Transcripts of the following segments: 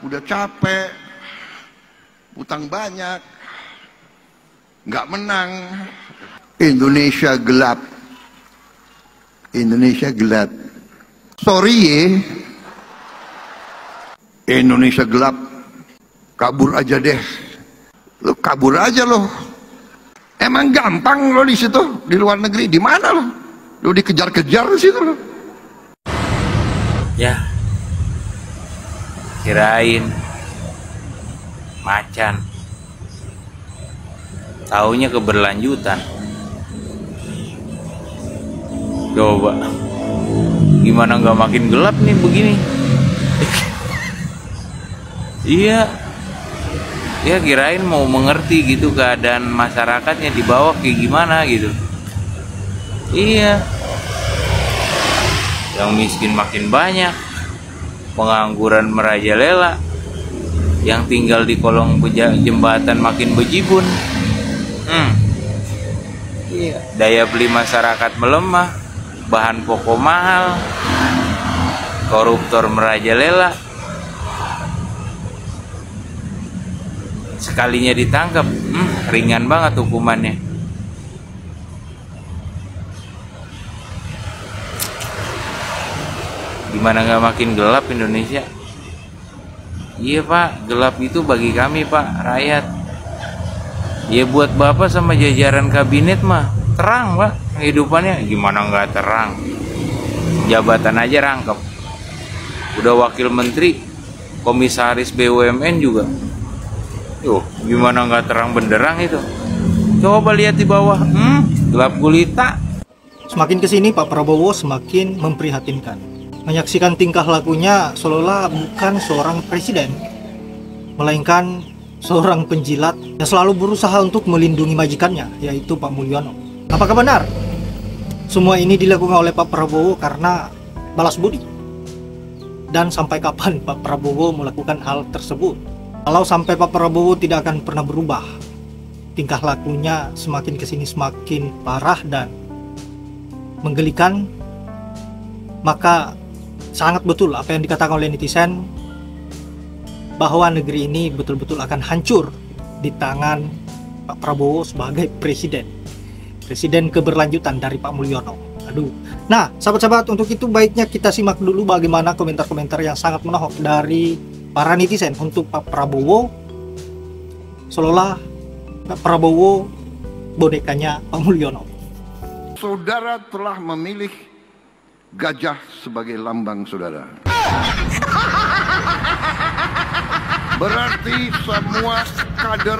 udah capek, utang banyak, nggak menang. Indonesia gelap. Indonesia gelap. Sorry ya, Indonesia gelap. Kabur aja deh. Lo kabur aja lo. Emang gampang lo di situ, di luar negeri, di mana lo? Lo dikejar-kejar di situ lo. Ya, kirain macan, taunya keberlanjutan. Coba, gimana nggak makin gelap nih begini? Iya, ya kirain mau mengerti gitu keadaan masyarakatnya di bawah kayak gimana gitu. Iya, yang miskin makin banyak, pengangguran merajalela, yang tinggal di kolong jembatan makin bejibun. Iya. Daya beli masyarakat melemah, bahan pokok mahal, koruptor merajalela. Sekalinya ditangkap, ringan banget hukumannya. Gimana nggak makin gelap Indonesia? Iya Pak, gelap itu bagi kami Pak, rakyat. Ya buat Bapak sama jajaran kabinet mah terang Pak kehidupannya. Gimana nggak terang? Jabatan aja rangkep. Udah wakil menteri, komisaris BUMN juga. Yuh, gimana nggak terang benderang itu? Coba lihat di bawah, gelap gulita. Semakin kesini Pak Prabowo semakin memprihatinkan. Menyaksikan tingkah lakunya seolah bukan seorang presiden, melainkan seorang penjilat yang selalu berusaha untuk melindungi majikannya, yaitu Pak Mulyono. Apakah benar semua ini dilakukan oleh Pak Prabowo karena balas budi? Dan sampai kapan Pak Prabowo melakukan hal tersebut? Kalau sampai Pak Prabowo tidak akan pernah berubah, tingkah lakunya semakin kesini semakin parah dan menggelikan, maka sangat betul apa yang dikatakan oleh netizen bahwa negeri ini betul-betul akan hancur di tangan Pak Prabowo sebagai presiden keberlanjutan dari Pak Mulyono. Aduh. Nah, sahabat-sahabat, untuk itu baiknya kita simak dulu bagaimana komentar-komentar yang sangat menohok dari para netizen untuk Pak Prabowo, seolah Pak Prabowo bonekanya Pak Mulyono. Saudara telah memilih gajah sebagai lambang saudara. Berarti semua kader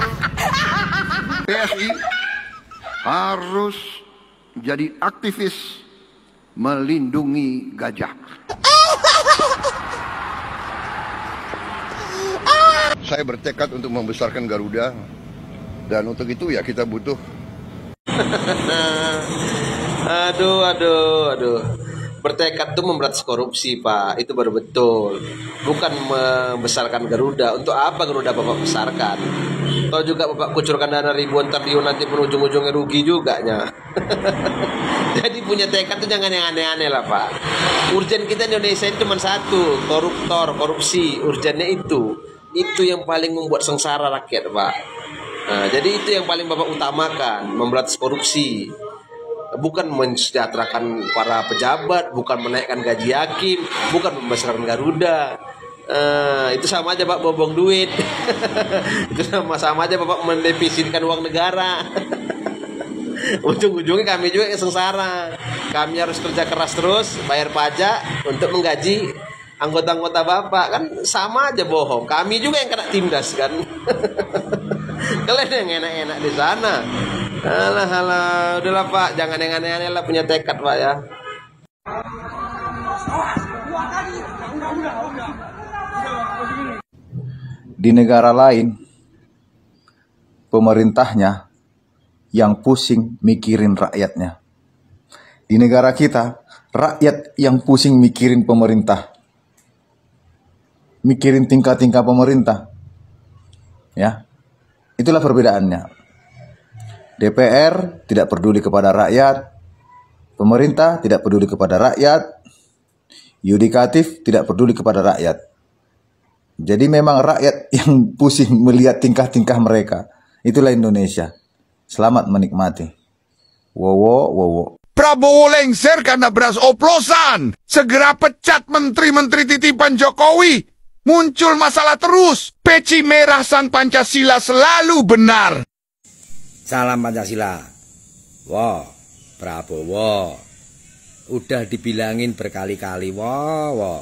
PSI harus jadi aktivis melindungi gajah. Saya bertekad untuk membesarkan Garuda, dan untuk itu ya kita butuh. Aduh. Bertekad itu memberantas korupsi Pak, itu baru betul. Bukan membesarkan Garuda. Untuk apa Garuda Bapak besarkan? Kalau juga Bapak kucurkan dana ribuan triliun, nanti ujung-ujungnya rugi juga nya. Jadi punya tekad itu jangan yang aneh-aneh lah Pak. Urgen kita di Indonesia ini cuma satu, koruptor, korupsi. Urgennya itu yang paling membuat sengsara rakyat Pak. Nah, jadi itu yang paling Bapak utamakan, memberantas korupsi. Bukan mensejahterakan para pejabat, bukan menaikkan gaji hakim, bukan membesarkan Garuda. Itu sama aja Pak bobong duit. Itu sama aja Bapak mendefisitkan uang negara. Ujung-ujungnya kami juga yang sengsara. Kami harus kerja keras terus, bayar pajak untuk menggaji anggota-anggota Bapak. Kan sama aja bohong. Kami juga yang kena tindas kan. Kalian yang enak-enak di sana. Alah, udahlah Pak, jangan yang aneh-aneh lah, punya tekad Pak ya. Di negara lain, pemerintahnya yang pusing mikirin rakyatnya. Di negara kita, rakyat yang pusing mikirin pemerintah. Mikirin tingkah-tingkah pemerintah. Ya, itulah perbedaannya. DPR tidak peduli kepada rakyat, pemerintah tidak peduli kepada rakyat, yudikatif tidak peduli kepada rakyat. Jadi memang rakyat yang pusing melihat tingkah-tingkah mereka. Itulah Indonesia. Selamat menikmati. Wowo, wowo. Prabowo lengser karena beras oplosan. Segera pecat menteri-menteri titipan Jokowi. Muncul masalah terus. Peci merah sang Pancasila selalu benar. Salam Pancasila. Wah, Prabowo. Udah dibilangin berkali-kali, wah.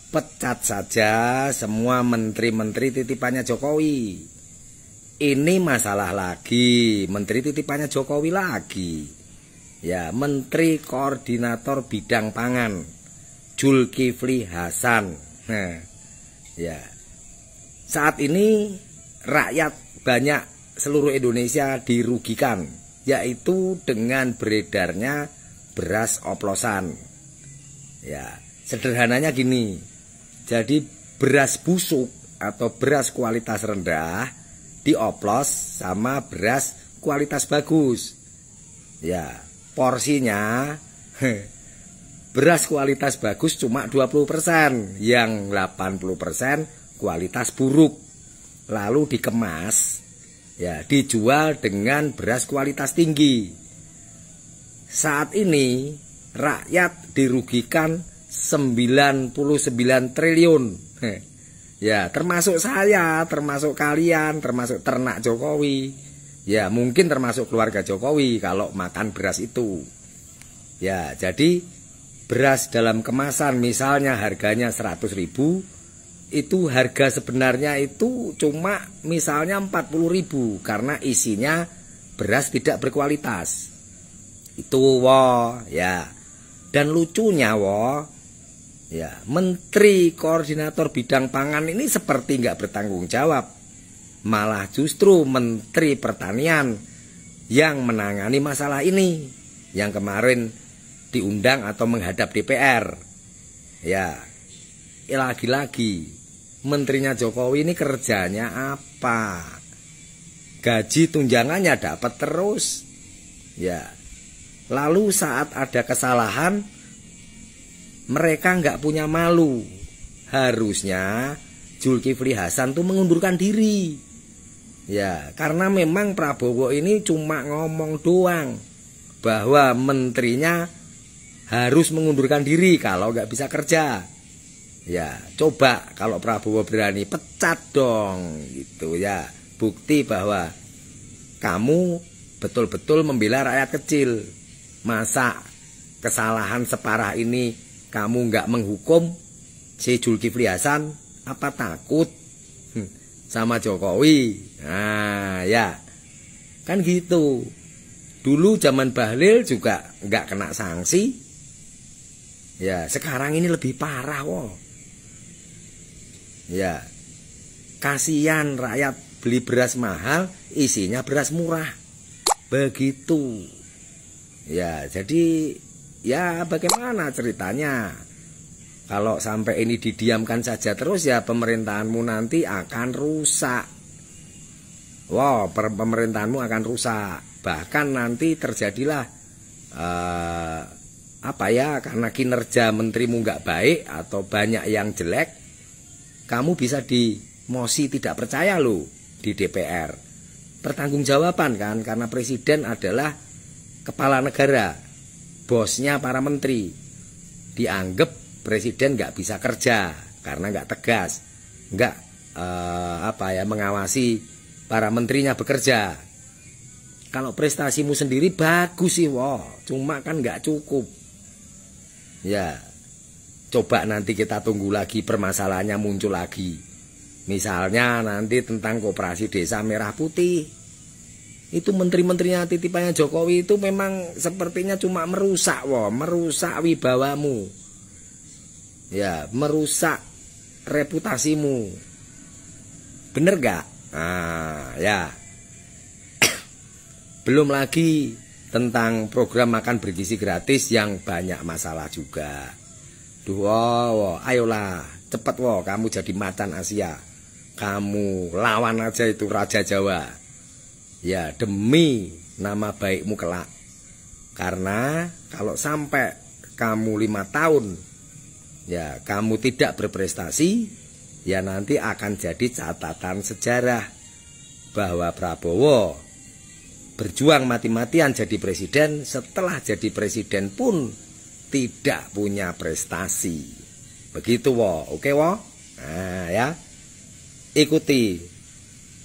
Pecat saja semua menteri-menteri titipannya Jokowi. Ini masalah lagi, menteri titipannya Jokowi lagi. Ya, Menteri Koordinator Bidang Pangan Zulkifli Hasan. Nah, ya. Saat ini rakyat banyak seluruh Indonesia dirugikan, yaitu dengan beredarnya beras oplosan. Ya, sederhananya gini. Jadi beras busuk atau beras kualitas rendah dioplos sama beras kualitas bagus. Ya, porsinya beras kualitas bagus cuma 20%, yang 80% kualitas buruk. Lalu dikemas, ya dijual dengan beras kualitas tinggi. Saat ini rakyat dirugikan 99 triliun. Ya, termasuk saya, termasuk kalian, termasuk ternak Jokowi. Ya, mungkin termasuk keluarga Jokowi kalau makan beras itu. Ya, jadi beras dalam kemasan misalnya harganya 100.000, itu harga sebenarnya itu cuma misalnya 40.000 karena isinya beras tidak berkualitas. Itu ya. Dan lucunya ya, Menteri Koordinator Bidang Pangan ini seperti nggak bertanggung jawab. Malah justru Menteri Pertanian yang menangani masalah ini, yang kemarin diundang atau menghadap DPR. Ya, lagi-lagi menterinya Jokowi ini kerjanya apa? Gaji tunjangannya dapat terus. Ya. Lalu saat ada kesalahan, mereka nggak punya malu. Harusnya Zulkifli Hasan tuh mengundurkan diri. Ya, karena memang Prabowo ini cuma ngomong doang bahwa menterinya harus mengundurkan diri kalau nggak bisa kerja. Ya, coba kalau Prabowo berani pecat dong, gitu ya. Bukti bahwa kamu betul-betul membela rakyat kecil. Masa kesalahan separah ini kamu nggak menghukum si Zulkifli Hasan? Apa takut sama Jokowi? Nah, ya kan gitu. Dulu zaman Bahlil juga nggak kena sanksi. Ya, sekarang ini lebih parah, Ya, kasihan rakyat beli beras mahal, isinya beras murah. Begitu. Ya, jadi ya bagaimana ceritanya? Kalau sampai ini didiamkan saja terus ya pemerintahanmu nanti akan rusak. Pemerintahanmu akan rusak. Bahkan nanti terjadilah karena kinerja menterimu nggak baik atau banyak yang jelek, kamu bisa dimosi tidak percaya loh di DPR. Pertanggungjawaban kan, karena presiden adalah kepala negara, bosnya para menteri. Dianggap presiden nggak bisa kerja karena nggak tegas, nggak mengawasi para menterinya bekerja. Kalau prestasimu sendiri bagus sih, cuma kan nggak cukup. Ya, coba nanti kita tunggu lagi permasalahannya muncul lagi. Misalnya nanti tentang koperasi desa merah putih. Itu menteri-menterinya titipannya Jokowi itu memang sepertinya cuma merusak wibawamu. Ya, merusak reputasimu. Bener gak? Nah, ya. Belum lagi tentang program makan bergizi gratis yang banyak masalah juga. Ayolah, cepet kamu jadi macan Asia. Kamu lawan aja itu Raja Jawa. Ya, demi nama baikmu kelak. Karena kalau sampai kamu 5 tahun ya kamu tidak berprestasi, ya nanti akan jadi catatan sejarah bahwa Prabowo berjuang mati-matian jadi presiden, setelah jadi presiden pun tidak punya prestasi. Begitu wo, oke wo? Nah ya, ikuti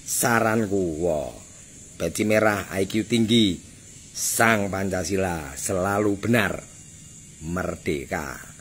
saranku wo. Peci merah IQ tinggi, sang Pancasila selalu benar, merdeka.